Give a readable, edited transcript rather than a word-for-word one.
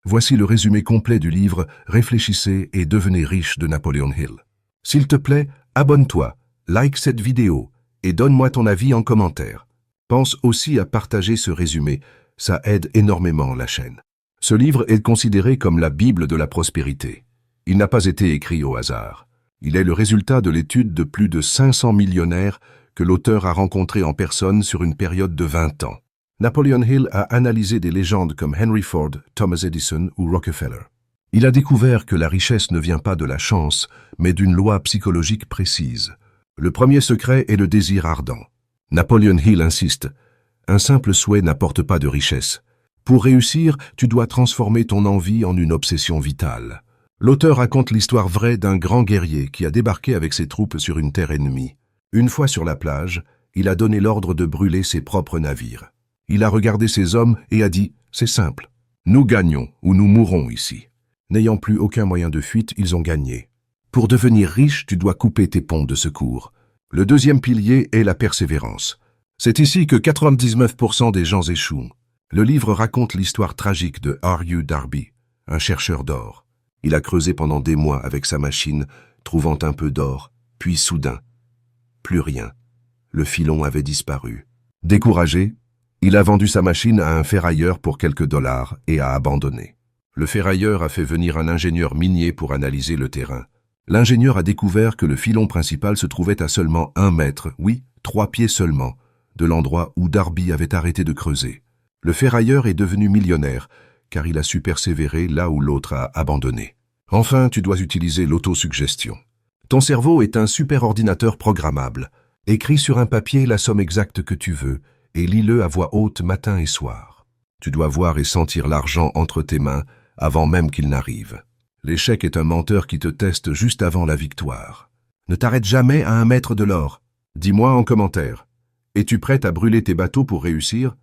Voici le résumé complet du livre « Réfléchissez et devenez riche » de Napoleon Hill. S'il te plaît, abonne-toi, like cette vidéo et donne-moi ton avis en commentaire. Pense aussi à partager ce résumé, ça aide énormément la chaîne. Ce livre est considéré comme la Bible de la prospérité. Il n'a pas été écrit au hasard. Il est le résultat de l'étude de plus de 500 millionnaires que l'auteur a rencontrés en personne sur une période de 20 ans. Napoleon Hill a analysé des légendes comme Henry Ford, Thomas Edison ou Rockefeller. Il a découvert que la richesse ne vient pas de la chance, mais d'une loi psychologique précise. Le premier secret est le désir ardent. Napoleon Hill insiste, un simple souhait n'apporte pas de richesse. Pour réussir, tu dois transformer ton envie en une obsession vitale. L'auteur raconte l'histoire vraie d'un grand guerrier qui a débarqué avec ses troupes sur une terre ennemie. Une fois sur la plage, il a donné l'ordre de brûler ses propres navires. Il a regardé ses hommes et a dit « C'est simple, nous gagnons ou nous mourrons ici ». N'ayant plus aucun moyen de fuite, ils ont gagné. Pour devenir riche, tu dois couper tes ponts de secours. Le deuxième pilier est la persévérance. C'est ici que 99% des gens échouent. Le livre raconte l'histoire tragique de R.U. Darby, un chercheur d'or. Il a creusé pendant des mois avec sa machine, trouvant un peu d'or, puis soudain, plus rien. Le filon avait disparu. Découragé, il a vendu sa machine à un ferrailleur pour quelques dollars et a abandonné. Le ferrailleur a fait venir un ingénieur minier pour analyser le terrain. L'ingénieur a découvert que le filon principal se trouvait à seulement 1 mètre, oui, 3 pieds seulement, de l'endroit où Darby avait arrêté de creuser. Le ferrailleur est devenu millionnaire, car il a su persévérer là où l'autre a abandonné. Enfin, tu dois utiliser l'autosuggestion. Ton cerveau est un super ordinateur programmable. Écris sur un papier la somme exacte que tu veux et lis-le à voix haute matin et soir. Tu dois voir et sentir l'argent entre tes mains avant même qu'il n'arrive. L'échec est un menteur qui te teste juste avant la victoire. Ne t'arrête jamais à 1 mètre de l'or. Dis-moi en commentaire. Es-tu prête à brûler tes bateaux pour réussir?